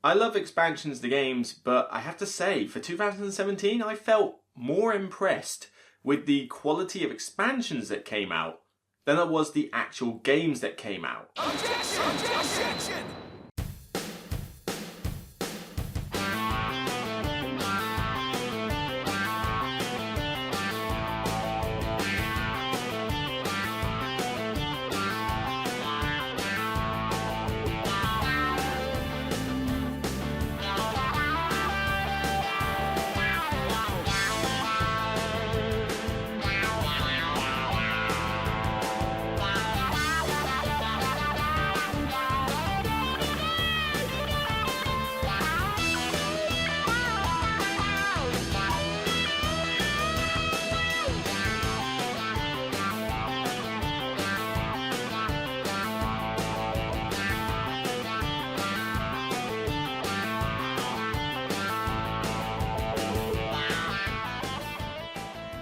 I love expansions to games, but I have to say, for 2017, I felt more impressed with the quality of expansions that came out than I was the actual games that came out. Objection! Objection!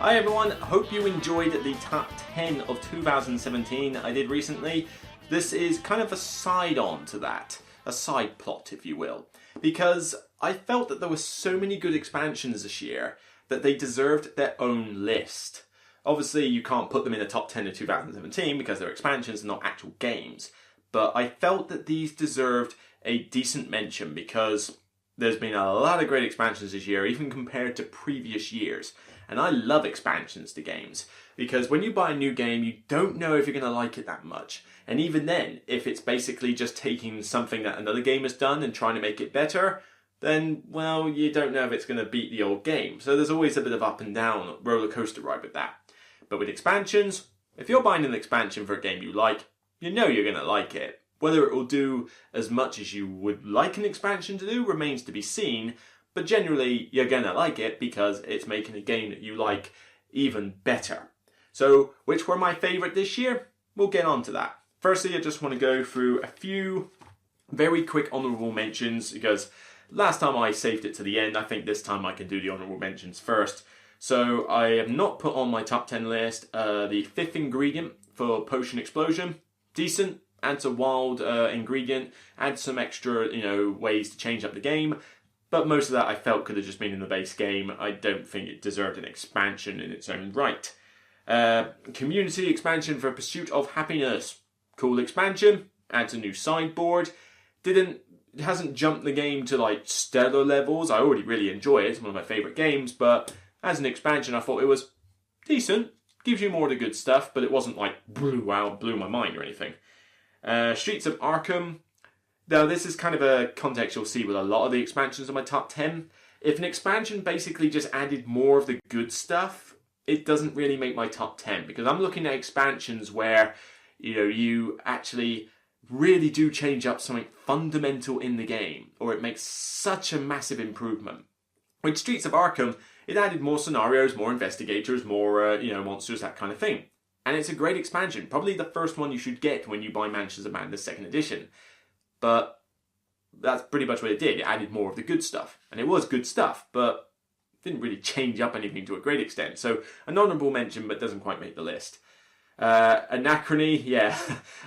Hi everyone, hope you enjoyed the top 10 of 2017 I did recently. This is kind of a side-on to that, a side plot if you will, because I felt that there were so many good expansions this year that they deserved their own list. Obviously you can't put them in the top 10 of 2017 because they're expansions and not actual games, but I felt that these deserved a decent mention because there's been a lot of great expansions this year, even compared to previous years. And I love expansions to games, because when you buy a new game, you don't know if you're going to like it that much. And even then, if it's basically just taking something that another game has done and trying to make it better, then, well, you don't know if it's going to beat the old game. So there's always a bit of up and down roller coaster ride with that. But with expansions, if you're buying an expansion for a game you like, you know you're going to like it. Whether it will do as much as you would like an expansion to do remains to be seen, but generally you're going to like it because it's making a game that you like even better. So, which were my favourite this year? We'll get on to that. Firstly, I just want to go through a few very quick honourable mentions, because last time I saved it to the end. I think this time I can do the honourable mentions first. So I have not put on my top 10 list the fifth ingredient for Potion Explosion. Decent, adds a wild ingredient, adds some extra ways to change up the game. But most of that I felt could have just been in the base game. I don't think it deserved an expansion in its own right. Community expansion for Pursuit of Happiness. Cool expansion. Adds a new sideboard. Hasn't jumped the game to like stellar levels. I already really enjoy it. It's one of my favourite games. But as an expansion, I thought it was decent. Gives you more of the good stuff. But it wasn't like blew my mind or anything. Streets of Arkham. Now, this is kind of a context you'll see with a lot of the expansions in my top 10. If an expansion basically just added more of the good stuff, it doesn't really make my top 10. Because I'm looking at expansions where, you actually really do change up something fundamental in the game. Or it makes such a massive improvement. With Streets of Arkham, it added more scenarios, more investigators, more, monsters, that kind of thing. And it's a great expansion. Probably the first one you should get when you buy Mansions of Madness 2nd Edition. But that's pretty much what it did. It added more of the good stuff. And it was good stuff, but didn't really change up anything to a great extent. So an honourable mention, but doesn't quite make the list. Anachrony, yeah.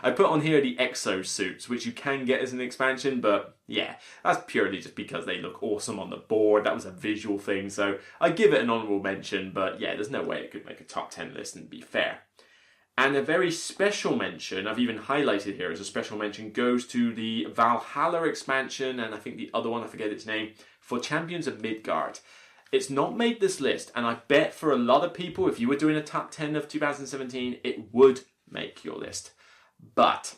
I put on here the exosuits, which you can get as an expansion, but yeah, that's purely just because they look awesome on the board. That was a visual thing, so I give it an honourable mention, but yeah, there's no way it could make a top 10 list and be fair. And a very special mention, I've even highlighted here as a special mention, goes to the Valhalla expansion, and I think the other one, I forget its name, for Champions of Midgard. It's not made this list, and I bet for a lot of people, if you were doing a top 10 of 2017, it would make your list. But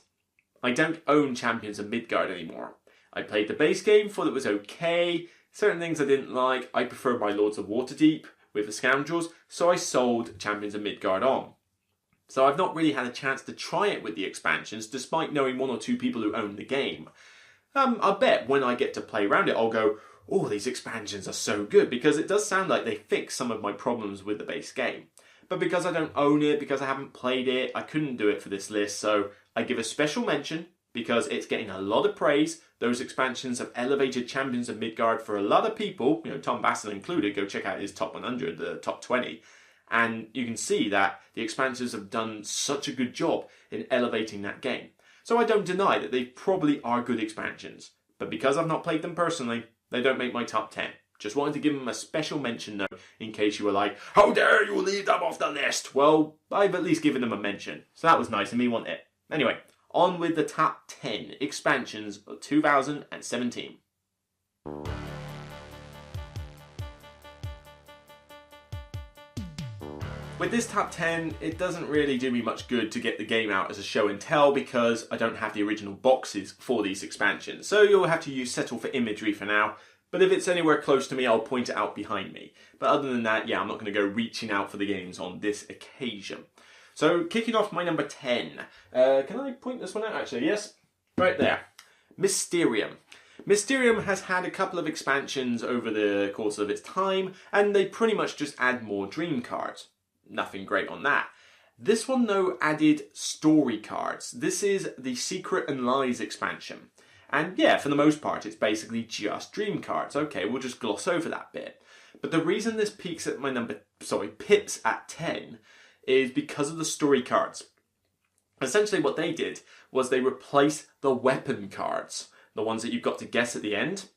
I don't own Champions of Midgard anymore. I played the base game, thought it was okay. Certain things I didn't like. I preferred my Lords of Waterdeep with the Scoundrels, so I sold Champions of Midgard on. So I've not really had a chance to try it with the expansions, despite knowing one or two people who own the game. I bet when I get to play around it, I'll go, oh, these expansions are so good, because it does sound like they fix some of my problems with the base game. But because I don't own it, because I haven't played it, I couldn't do it for this list, so I give a special mention, because it's getting a lot of praise. Those expansions have elevated Champions of Midgard for a lot of people, Tom Bassel included. Go check out his top 100, the top 20. And you can see that the expansions have done such a good job in elevating that game. So I don't deny that they probably are good expansions. but because I've not played them personally, they don't make my top 10. Just wanted to give them a special mention though, in case you were like, how dare you leave them off the list? Well, I've at least given them a mention, so that was nice of me, wasn't it? Anyway, on with the top 10 expansions of 2017. With this top 10, it doesn't really do me much good to get the game out as a show and tell because I don't have the original boxes for these expansions, so you'll have to settle for imagery for now. But if it's anywhere close to me, I'll point it out behind me. But other than that, yeah, I'm not going to go reaching out for the games on this occasion. So, kicking off my number 10. Can I point this one out, actually? Yes, right there. Mysterium. Mysterium has had a couple of expansions over the course of its time, and they pretty much just add more dream cards. Nothing great on that. This one, though, added story cards. This is the Secret and Lies expansion. And yeah, for the most part, it's basically just dream cards. Okay, we'll just gloss over that bit. But the reason this pips at 10 is because of the story cards. Essentially what they did was they replaced the weapon cards, the ones that you've got to guess at the end.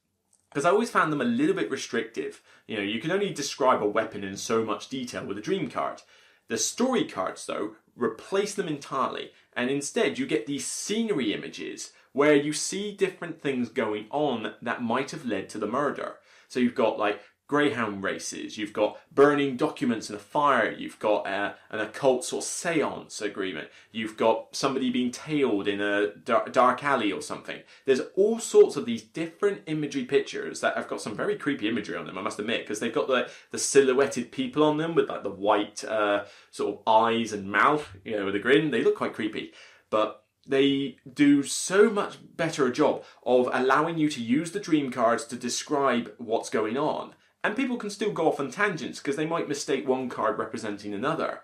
Because I always found them a little bit restrictive. You know, you can only describe a weapon in so much detail with a dream card. The story cards, though, replace them entirely. And instead, you get these scenery images where you see different things going on that might have led to the murder. So you've got, like, greyhound races, you've got burning documents in a fire, you've got an occult sort of seance agreement, you've got somebody being tailed in a dark alley or something. There's all sorts of these different imagery pictures that have got some very creepy imagery on them, I must admit, because they've got the silhouetted people on them with like the white sort of eyes and mouth, you know, with a grin. They look quite creepy, but they do so much better a job of allowing you to use the dream cards to describe what's going on. And people can still go off on tangents because they might mistake one card representing another.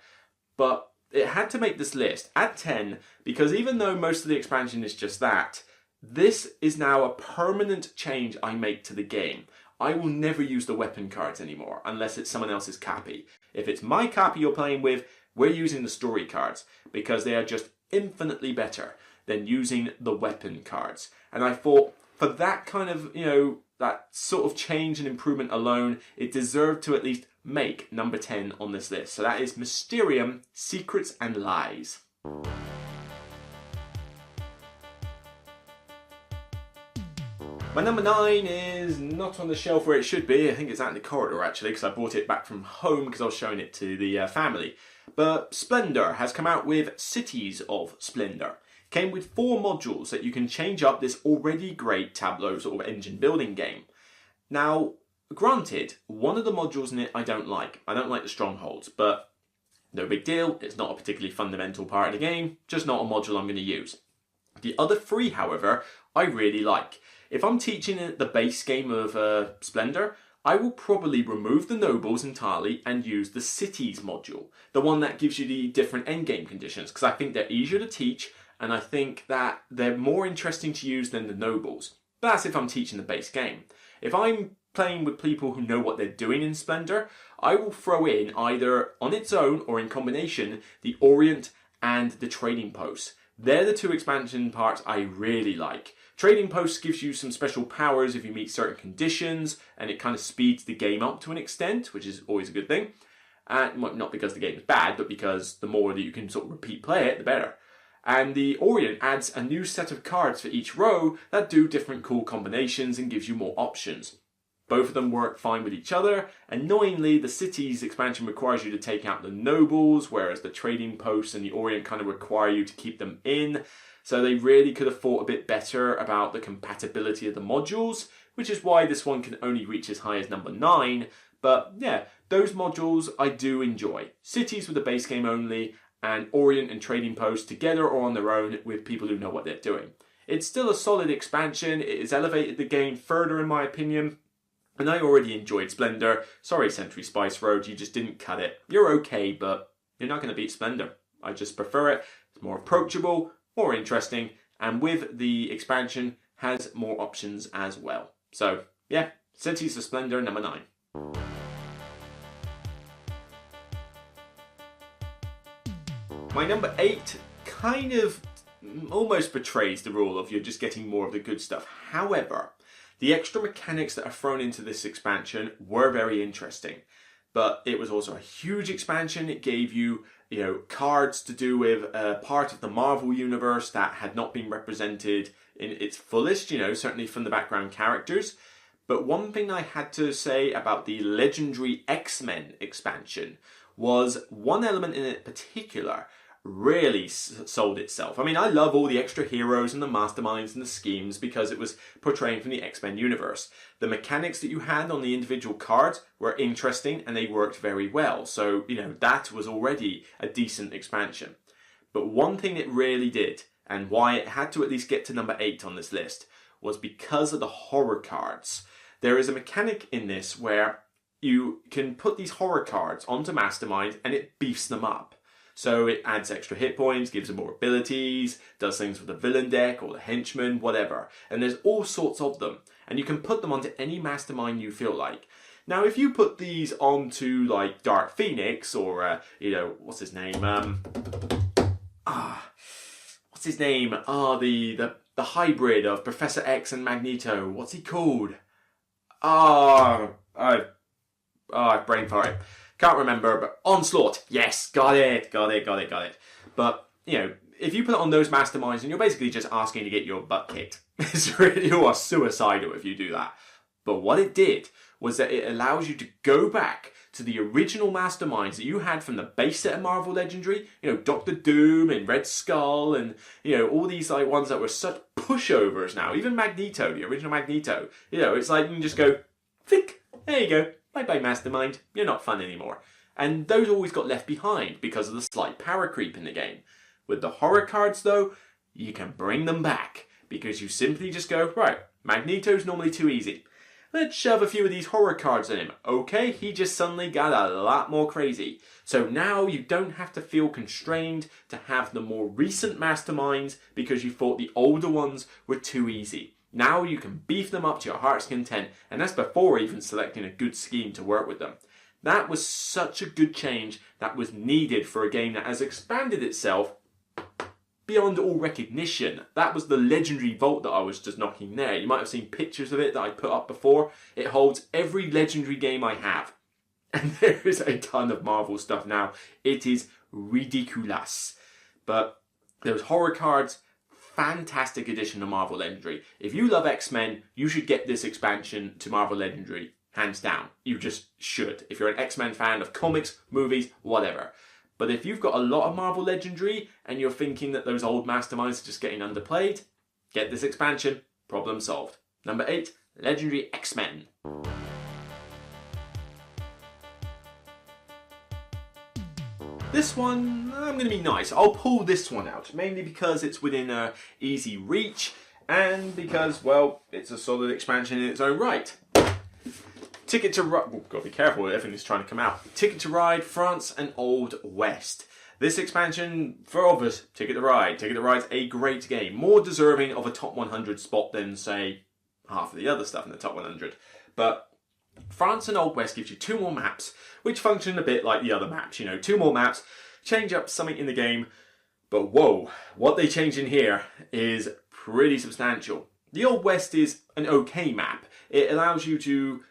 But it had to make this list at 10 because even though most of the expansion is just that, this is now a permanent change I make to the game. I will never use the weapon cards anymore unless it's someone else's copy. If it's my copy you're playing with, we're using the story cards because they are just infinitely better than using the weapon cards. And I thought for that kind of, you know, that sort of change and improvement alone, it deserved to at least make number 10 on this list. So that is Mysterium, Secrets and Lies. My number 9 is not on the shelf where it should be. I think it's out in the corridor actually because I brought it back from home because I was showing it to the family. But Splendor has come out with Cities of Splendor. Came with 4 modules that you can change up this already great Tableau sort of engine building game. Now, granted, one of the modules in it I don't like. I don't like the strongholds, but no big deal. It's not a particularly fundamental part of the game, just not a module I'm going to use. The other 3, however, I really like. If I'm teaching the base game of Splendor, I will probably remove the nobles entirely and use the cities module, the one that gives you the different endgame conditions, because I think they're easier to teach and I think that they're more interesting to use than the nobles. But that's if I'm teaching the base game. If I'm playing with people who know what they're doing in Splendor, I will throw in either on its own or in combination the Orient and the Trading Post. They're the 2 expansion parts I really like. Trading Post gives you some special powers if you meet certain conditions, and it kind of speeds the game up to an extent, which is always a good thing. Not because the game is bad, but because the more that you can sort of repeat play it, the better. And the Orient adds a new set of cards for each row that do different cool combinations and gives you more options. Both of them work fine with each other. Annoyingly, the Cities expansion requires you to take out the nobles, whereas the Trading Post and the Orient kind of require you to keep them in. So they really could have thought a bit better about the compatibility of the modules, which is why this one can only reach as high as number 9. But yeah, those modules I do enjoy. Cities with the base game only, and Orient and Trading Post together or on their own with people who know what they're doing. It's still a solid expansion. It has elevated the game further in my opinion. And I already enjoyed Splendor. Sorry, Century Spice Road, you just didn't cut it. You're okay, but you're not going to beat Splendor. I just prefer it. It's more approachable, more interesting, and with the expansion has more options as well. So, yeah, Cities of Splendor, number 9. My number 8 kind of almost betrays the rule of you're just getting more of the good stuff. However, the extra mechanics that are thrown into this expansion were very interesting. But it was also a huge expansion. It gave you, cards to do with part of the Marvel universe that had not been represented in its fullest, certainly from the background characters. But one thing I had to say about the Legendary X-Men expansion was one element in it particular really sold itself. I mean, I love all the extra heroes and the masterminds and the schemes because it was portraying from the X-Men universe. The mechanics that you had on the individual cards were interesting and they worked very well. So, that was already a decent expansion. But one thing it really did, and why it had to at least get to number 8 on this list, was because of the horror cards. There is a mechanic in this where you can put these horror cards onto masterminds and it beefs them up. So it adds extra hit points, gives them more abilities, does things with the villain deck or the henchman, whatever. And there's all sorts of them. And you can put them onto any mastermind you feel like. Now, if you put these onto, like, Dark Phoenix or, what's his name? What's his name? The hybrid of Professor X and Magneto. What's he called? Brain fart. Can't remember, but Onslaught. Yes, got it. But, if you put it on those masterminds, and you're basically just asking to get your butt kicked. It's really, you are suicidal if you do that. But what it did was that it allows you to go back to the original masterminds that you had from the base set of Marvel Legendary, Doctor Doom and Red Skull and, all these like ones that were such pushovers now. Even Magneto, the original Magneto. It's like you can just go, think, there you go. Bye-bye, Mastermind. You're not fun anymore. And those always got left behind because of the slight power creep in the game. With the horror cards, though, you can bring them back because you simply just go, right, Magneto's normally too easy. Let's shove a few of these horror cards in him. Okay, he just suddenly got a lot more crazy. So now you don't have to feel constrained to have the more recent masterminds because you thought the older ones were too easy. Now you can beef them up to your heart's content, and that's before even selecting a good scheme to work with them. That was such a good change that was needed for a game that has expanded itself beyond all recognition. That was the Legendary Vault that I was just knocking there. You might have seen pictures of it that I put up before. It holds every Legendary game I have. And there is a ton of Marvel stuff now. It is ridiculous. But those horror cards, fantastic addition to Marvel Legendary. If you love X-Men, you should get this expansion to Marvel Legendary, hands down. You just should. If you're an X-Men fan of comics, movies, whatever. But if you've got a lot of Marvel Legendary and you're thinking that those old masterminds are just getting underplayed, get this expansion. Problem solved. Number 8, Legendary X-Men. This one, I'm going to be nice. I'll pull this one out, mainly because it's within easy reach and because, well, it's a solid expansion in its own right. Ticket to Ride, oh, gotta be careful, everything is trying to come out. Ticket to Ride, France and Old West. This expansion, for all of us, Ticket to Ride. Ticket to Ride's a great game, more deserving of a top 100 spot than, say, half of the other stuff in the top 100. But France and Old West gives you 2 more maps, which function a bit like the other maps. 2 more maps, change up something in the game, but whoa, what they change in here is pretty substantial. The Old West is an okay map. It allows you to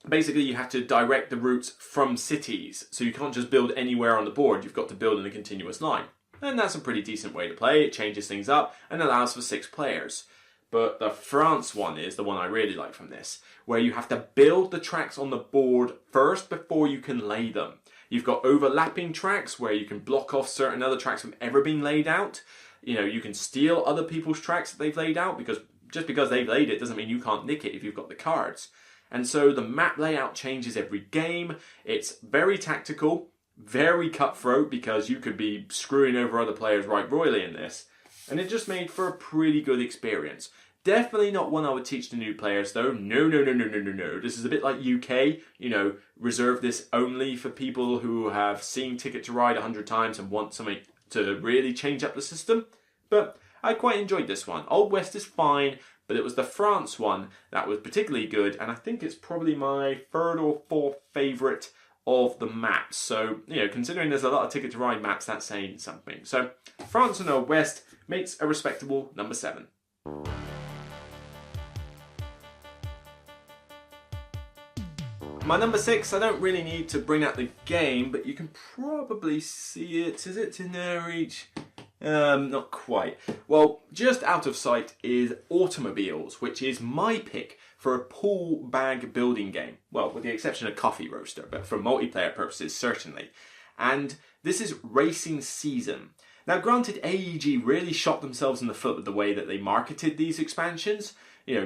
basically you have to direct the routes from cities, so you can't just build anywhere on the board, you've got to build in a continuous line. And that's a pretty decent way to play, it changes things up and allows for 6 players. But the France one is the one I really like from this, where you have to build the tracks on the board first before you can lay them. You've got overlapping tracks where you can block off certain other tracks from ever being laid out. You can steal other people's tracks that they've laid out, because just because they've laid it doesn't mean you can't nick it if you've got the cards. And so the map layout changes every game. It's very tactical, very cutthroat, because you could be screwing over other players right royally in this. And it just made for a pretty good experience. Definitely not one I would teach to new players though. No. This is a bit like UK, reserve this only for people who have seen Ticket to Ride 100 times and want something to really change up the system. But I quite enjoyed this one. Old West is fine, but it was the France one that was particularly good, and I think it's probably my 3rd or 4th favourite of the maps. So, considering there's a lot of Ticket to Ride maps, that's saying something. So, France and Old West makes a respectable number 7. My number 6, I don't really need to bring out the game, but you can probably see it. Is it in their reach? Not quite. Well, just out of sight is Automobiles, which is my pick for a pool bag building game. Well, with the exception of Coffee Roaster, but for multiplayer purposes, certainly. And this is Racing Season. Now, granted, AEG really shot themselves in the foot with the way that they marketed these expansions,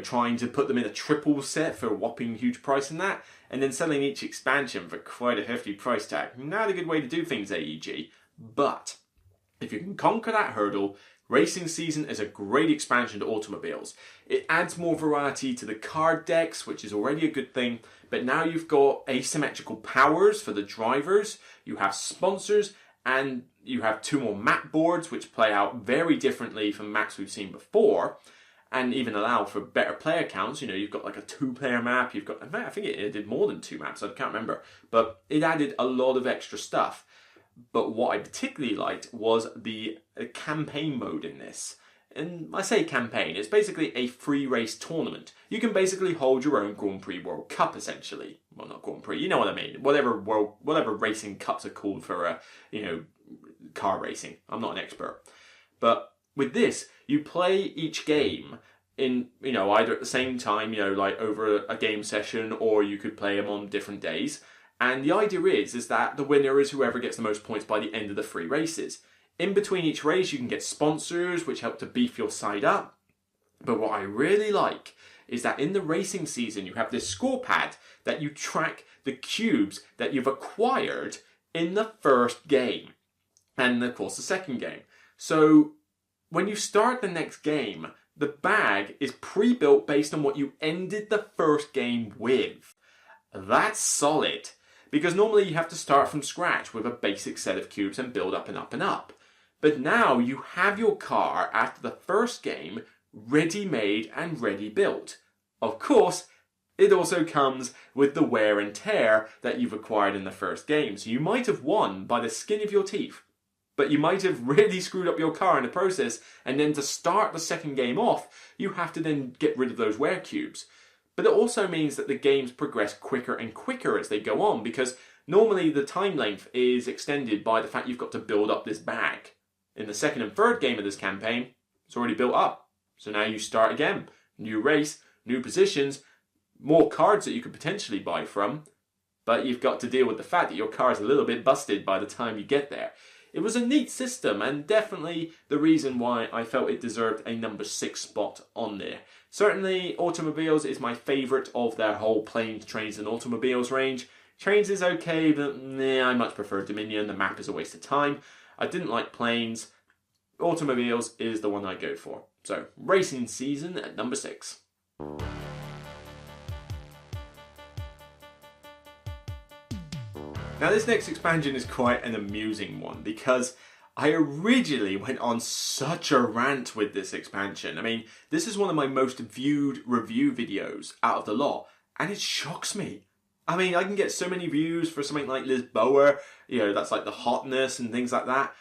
trying to put them in a triple set for a whopping huge price and that, and then selling each expansion for quite a hefty price tag. Not a good way to do things, AEG. But if you can conquer that hurdle, Racing Season is a great expansion to Automobiles. It adds more variety to the card decks, which is already a good thing, but now you've got asymmetrical powers for the drivers, you have sponsors, and you have 2 more map boards, which play out very differently from maps we've seen before, and even allow for better player counts. You've got like a 2-player map, in fact, I think it did more than 2 maps, I can't remember, but it added a lot of extra stuff. But what I particularly liked was the campaign mode in this. And I say campaign, it's basically a free race tournament. You can basically hold your own Grand Prix World Cup, essentially. Well, not Grand Prix, you know what I mean. Whatever racing cups are called for, car racing. I'm not an expert. But with this, you play each game in, either at the same time, like over a game session, or you could play them on different days. And the idea is that the winner is whoever gets the most points by the end of the 3 races. In between each race, you can get sponsors, which help to beef your side up. But what I really like is that in the Racing Season, you have this score pad that you track the cubes that you've acquired in the first game. And of course, the second game. So when you start the next game, the bag is pre-built based on what you ended the first game with. That's solid. Because normally you have to start from scratch with a basic set of cubes and build up and up and up. But now you have your car after the first game ready-made and ready-built. Of course, it also comes with the wear and tear that you've acquired in the first game. So you might have won by the skin of your teeth, but you might have really screwed up your car in the process, and then to start the second game off, you have to then get rid of those wear cubes. But it also means that the games progress quicker and quicker as they go on, because normally the time length is extended by the fact you've got to build up this bag. In the second and third game of this campaign, it's already built up. So now you start again. New race, new positions, more cards that you could potentially buy from, but you've got to deal with the fact that your car is a little bit busted by the time you get there. It was a neat system, and definitely the reason why I felt it deserved a number 6 spot on there. Certainly, Automobiles is my favourite of their whole Planes, Trains and Automobiles range. Trains is okay, but I much prefer Dominion. The map is a waste of time. I didn't like Planes. Automobiles is the one I go for. So, Racing Season at number 6. Now this next expansion is quite an amusing one, because I originally went on such a rant with this expansion. I mean, this is one of my most viewed review videos out of the lot, and it shocks me. I mean, I can get so many views for something like Lisboa, that's like the hotness and things like that.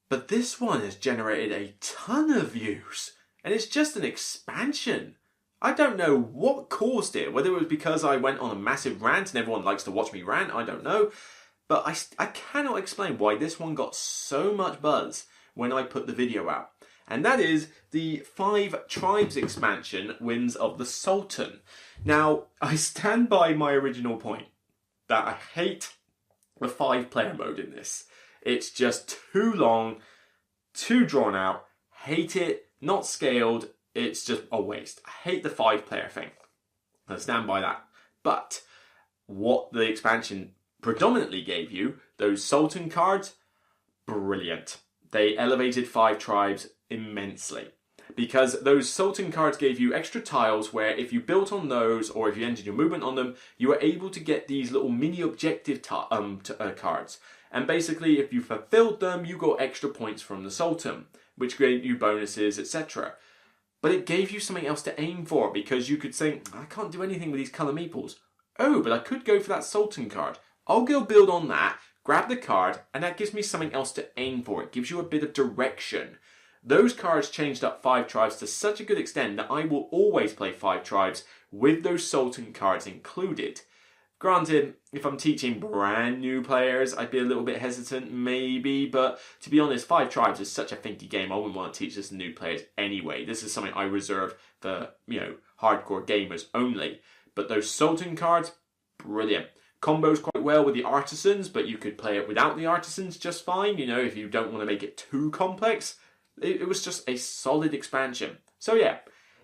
But this one has generated a ton of views, and it's just an expansion. I don't know what caused it, whether it was because I went on a massive rant and everyone likes to watch me rant, I don't know. But I cannot explain why this one got so much buzz when I put the video out. And that is the 5 Tribes expansion, Winds of the Sultan. Now, I stand by my original point that I hate the 5-player mode in this. It's just too long, too drawn out, hate it, not scaled, it's just a waste. I hate the 5-player thing. I stand by that. But what the expansion predominantly gave you, those Sultan cards, brilliant. They elevated 5 Tribes immensely. Because those Sultan cards gave you extra tiles where if you built on those, or if you entered your movement on them, you were able to get these little mini objective cards. And basically, if you fulfilled them, you got extra points from the Sultan, which gave you bonuses, etc. But it gave you something else to aim for, because you could say, I can't do anything with these colour meeples. Oh, but I could go for that Sultan card. I'll go build on that, grab the card, and that gives me something else to aim for. It gives you a bit of direction. Those cards changed up 5 tribes to such a good extent that I will always play 5 tribes with those Sultan cards included. Granted, if I'm teaching brand new players, I'd be a little bit hesitant maybe, but to be honest, 5 tribes is such a thinky game, I wouldn't want to teach this to new players anyway. This is something I reserve for, hardcore gamers only. But those Sultan cards, brilliant. Combos quite well with the artisans, but you could play it without the artisans just fine, if you don't want to make it too complex. It was just a solid expansion. So yeah,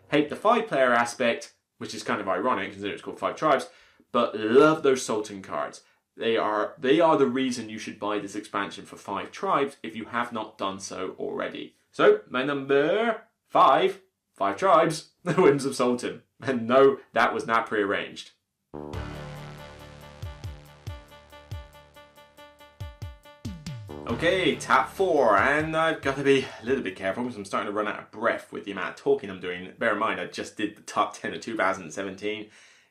hate the 5-player aspect, which is kind of ironic considering it's called 5 tribes, but love those Sultan cards. They are the reason you should buy this expansion for 5 tribes if you have not done so already. So, my number 5 tribes, the Whims of Sultan. And no, that was not prearranged. Okay, tap 4, and I've got to be a little bit careful because I'm starting to run out of breath with the amount of talking I'm doing. Bear in mind, I just did the top 10 of 2017.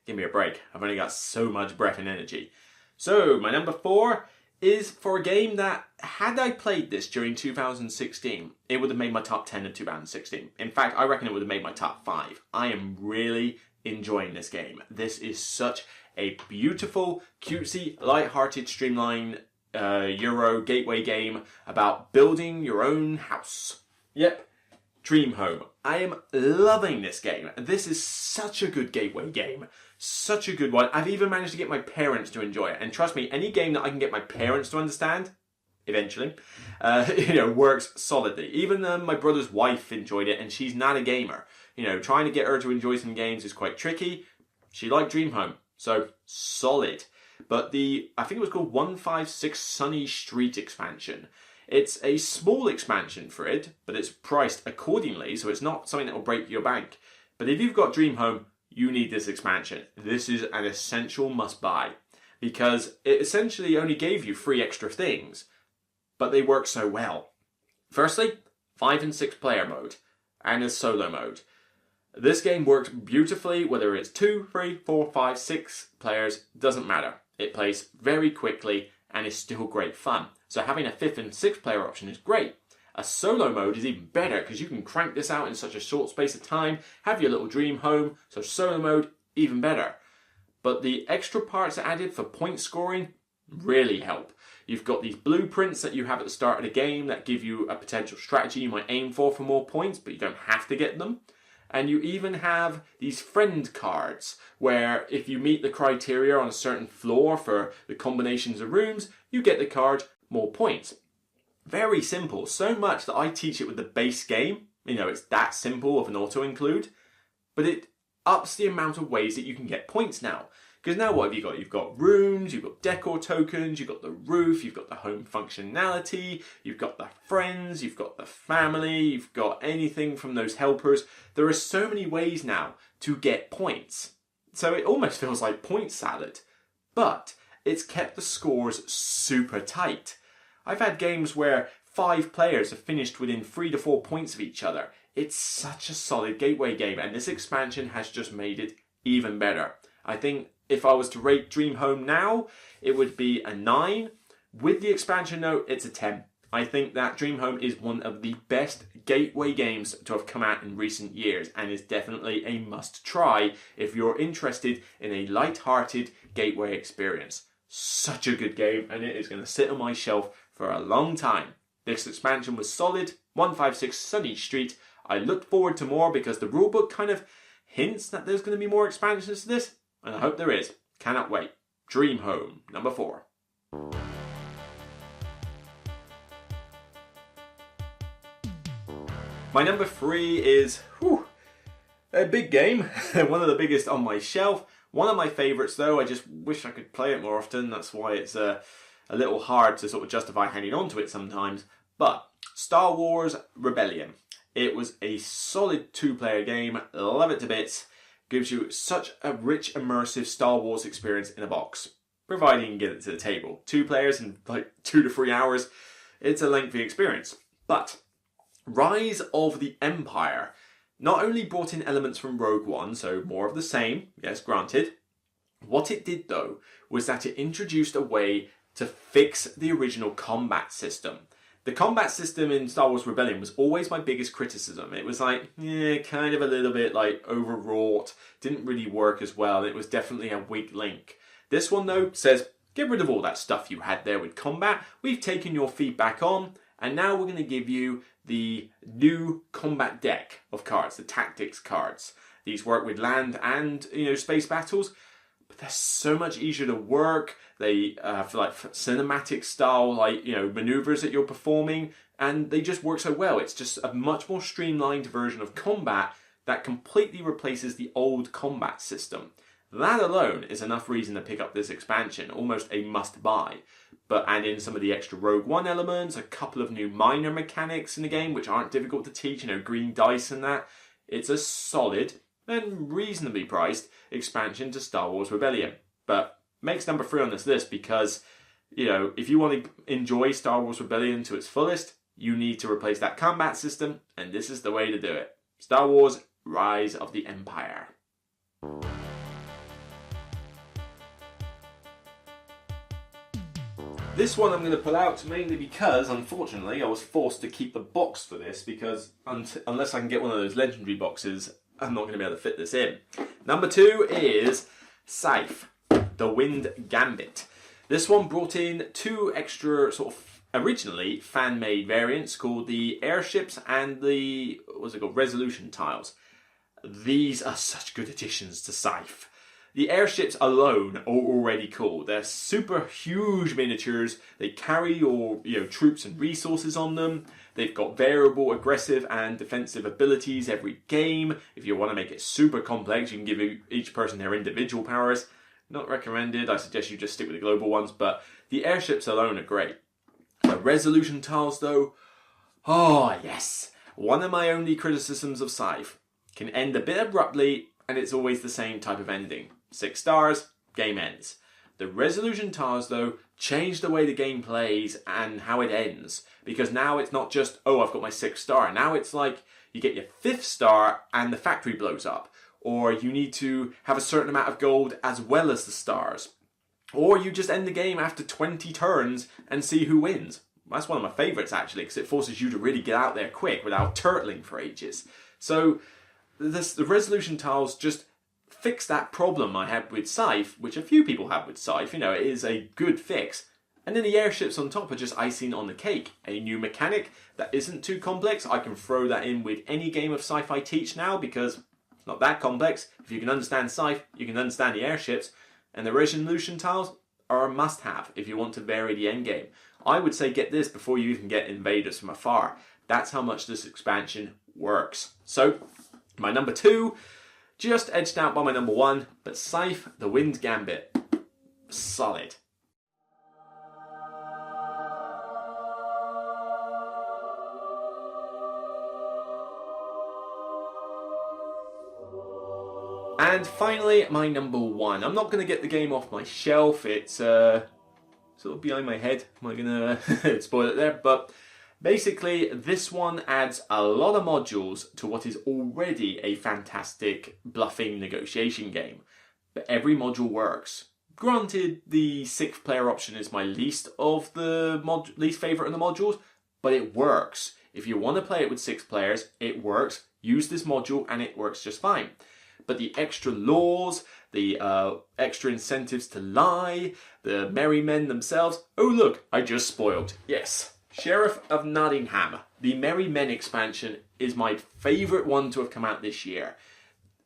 Give me a break. I've only got so much breath and energy. So, my number 4 is for a game that, had I played this during 2016, it would have made my top 10 of 2016. In fact, I reckon it would have made my top 5. I am really enjoying this game. This is such a beautiful, cutesy, light-hearted, streamlined Euro gateway game about building your own house. Yep, Dream Home. I am loving this game. This is such a good gateway game. Such a good one. I've even managed to get my parents to enjoy it. And trust me, any game that I can get my parents to understand, eventually, works solidly. Even my brother's wife enjoyed it, and she's not a gamer. Trying to get her to enjoy some games is quite tricky. She liked Dream Home, so solid. But I think it was called 156 Sunny Street expansion. It's a small expansion for it, but it's priced accordingly, so it's not something that will break your bank. But if you've got Dream Home, you need this expansion. This is an essential must-buy, because it essentially only gave you 3 extra things, but they work so well. Firstly, 5 and 6 player mode, and a solo mode. This game works beautifully, whether it's 2, 3, 4, 5, 6 players, doesn't matter. It plays very quickly and is still great fun. So having a 5th and 6th player option is great. A solo mode is even better because you can crank this out in such a short space of time, have your little dream home, so solo mode, even better. But the extra parts added for point scoring really help. You've got these blueprints that you have at the start of the game that give you a potential strategy you might aim for more points, but you don't have to get them. And you even have these friend cards, where if you meet the criteria on a certain floor for the combinations of rooms, you get the card, more points. Very simple, so much that I teach it with the base game. It's that simple of an auto-include. But it ups the amount of ways that you can get points now. Because now what have you got? You've got rooms, you've got decor tokens, you've got the roof, you've got the home functionality, you've got the friends, you've got the family, you've got anything from those helpers. There are so many ways now to get points. So it almost feels like point salad. But it's kept the scores super tight. I've had games where 5 players have finished within 3 to 4 points of each other. It's such a solid gateway game, and this expansion has just made it even better. I think if I was to rate Dream Home now, it would be a 9. With the expansion note, it's a 10. I think that Dream Home is one of the best gateway games to have come out in recent years, and is definitely a must try if you're interested in a light-hearted gateway experience. Such a good game, and it is going to sit on my shelf for a long time. This expansion was solid. 156 Sunny Street. I look forward to more because the rulebook kind of hints that there's going to be more expansions to this, and I hope there is. Cannot wait. Dream Home, number 4. My number 3 is a big game. One of the biggest on my shelf. One of my favourites though. I just wish I could play it more often. That's why it's a little hard to sort of justify hanging on to it sometimes. But Star Wars Rebellion. It was a solid 2-player game. Love it to bits. Gives you such a rich, immersive Star Wars experience in a box. Providing you can get it to the table. 2 players in like 2 to 3 hours. It's a lengthy experience. But Rise of the Empire not only brought in elements from Rogue One, so more of the same, yes, granted, What it did though was that it introduced a way to fix the original combat system. The combat system in Star Wars Rebellion was always my biggest criticism. It was like, kind of a little bit like overwrought, didn't really work as well, and it was definitely a weak link. This one though says, get rid of all that stuff you had there with combat, we've taken your feedback on, and now we're going to give you the new combat deck of cards, the tactics cards. These work with land and, space battles, but they're so much easier to work. They have like cinematic style, maneuvers that you're performing, and they just work so well. It's just a much more streamlined version of combat that completely replaces the old combat system. That alone is enough reason to pick up this expansion, almost a must-buy. But add in some of the extra Rogue One elements, a couple of new minor mechanics in the game, which aren't difficult to teach, green dice and that. It's a solid and reasonably priced expansion to Star Wars Rebellion. But makes number 3 on this list because, if you want to enjoy Star Wars Rebellion to its fullest, you need to replace that combat system, and this is the way to do it. Star Wars Rise of the Empire. This one I'm going to pull out mainly because, unfortunately, I was forced to keep the box for this because unless I can get one of those legendary boxes, I'm not going to be able to fit this in. Number 2 is Scythe, the Wind Gambit. This one brought in 2 extra originally fan-made variants called the airships and the, resolution tiles. These are such good additions to Scythe. The airships alone are already cool. They're super huge miniatures. They carry your troops and resources on them. They've got variable, aggressive and defensive abilities every game. If you want to make it super complex, you can give each person their individual powers. Not recommended. I suggest you just stick with the global ones, but the airships alone are great. The resolution tiles though, oh yes. One of my only criticisms of Scythe. Can end a bit abruptly and it's always the same type of ending. 6 stars, game ends. The resolution tiles though change the way the game plays and how it ends, because now it's not just, I've got my 6th star. Now it's like you get your 5th star and the factory blows up, or you need to have a certain amount of gold as well as the stars, or you just end the game after 20 turns and see who wins. That's one of my favourites actually, because it forces you to really get out there quick without turtling for ages. So the resolution tiles just fix that problem I had with Scythe, which a few people have with Scythe. It is a good fix. And then the airships on top are just icing on the cake. A new mechanic that isn't too complex. I can throw that in with any game of Scythe I teach now because it's not that complex. If you can understand Scythe, you can understand the airships. And the resolution tiles are a must-have if you want to vary the endgame. I would say get this before you even get invaders from afar. That's how much this expansion works. So, my number 2, just edged out by my number 1, but Scythe, the Wind Gambit. Solid. And finally, my number 1. I'm not going to get the game off my shelf. It's sort of behind my head. I'm not going to spoil it there, but basically, this one adds a lot of modules to what is already a fantastic bluffing negotiation game. But every module works. Granted, the 6th player option is my least favourite of the modules, but it works. If you want to play it with 6 players, it works. Use this module and it works just fine. But the extra laws, the extra incentives to lie, the merry men themselves. Oh look, I just spoiled. Yes. Sheriff of Nottingham, the Merry Men expansion, is my favourite one to have come out this year.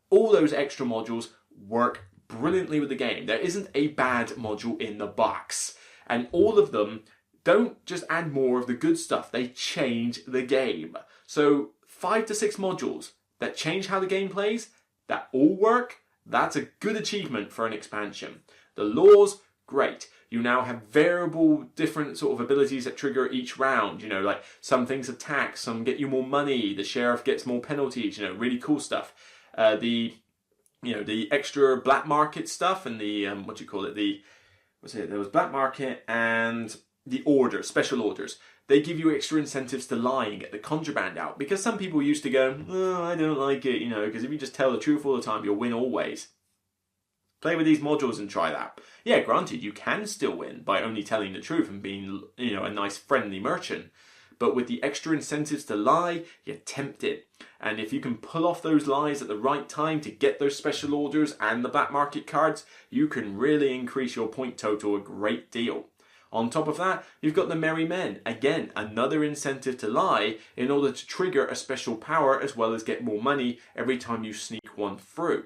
All those extra modules work brilliantly with the game. There isn't a bad module in the box. And all of them don't just add more of the good stuff, they change the game. So 5 to 6 modules that change how the game plays, that all work, that's a good achievement for an expansion. The laws, great. You now have variable different sort of abilities that trigger each round. Like some things attack, some get you more money, the sheriff gets more penalties, really cool stuff. The extra black market stuff and the, there was black market and the orders, special orders. They give you extra incentives to lie and get the contraband out. Because some people used to go, I don't like it, because if you just tell the truth all the time, you'll win always. Play with these modules and try that. Yeah, granted, you can still win by only telling the truth and being, a nice friendly merchant. But with the extra incentives to lie, you're tempted. And if you can pull off those lies at the right time to get those special orders and the black market cards, you can really increase your point total a great deal. On top of that, you've got the Merry Men. Again, another incentive to lie in order to trigger a special power as well as get more money every time you sneak one through.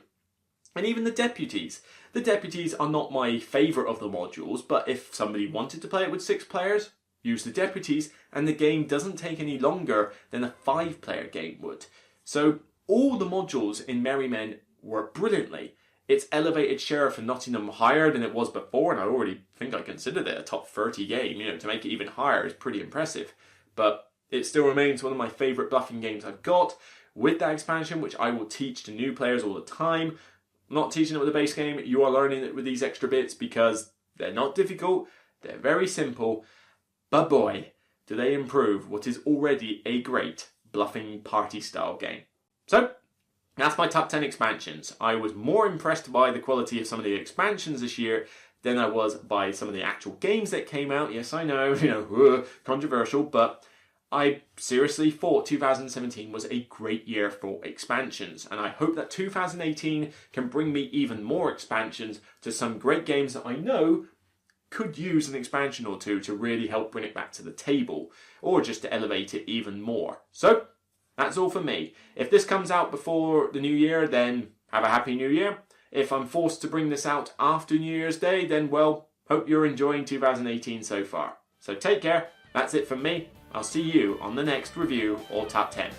And even the Deputies. The Deputies are not my favourite of the modules, but if somebody wanted to play it with 6 players, use the Deputies, and the game doesn't take any longer than a 5-player game would. So all the modules in Merry Men work brilliantly. It's elevated Sheriff and Nottingham higher than it was before, and I already think I considered it a top 30 game. To make it even higher is pretty impressive. But it still remains one of my favourite bluffing games I've got. With that expansion, which I will teach to new players all the time, I'm not teaching it with the base game, you are learning it with these extra bits because they're not difficult, they're very simple, but boy, do they improve what is already a great bluffing party style game. So, that's my top 10 expansions. I was more impressed by the quality of some of the expansions this year than I was by some of the actual games that came out. Yes, I know, controversial, but I seriously thought 2017 was a great year for expansions, and I hope that 2018 can bring me even more expansions to some great games that I know could use an expansion or two to really help bring it back to the table, or just to elevate it even more. So, that's all for me. If this comes out before the new year, then have a happy new year. If I'm forced to bring this out after New Year's Day, then well, hope you're enjoying 2018 so far. So take care, that's it from me. I'll see you on the next review or top 10.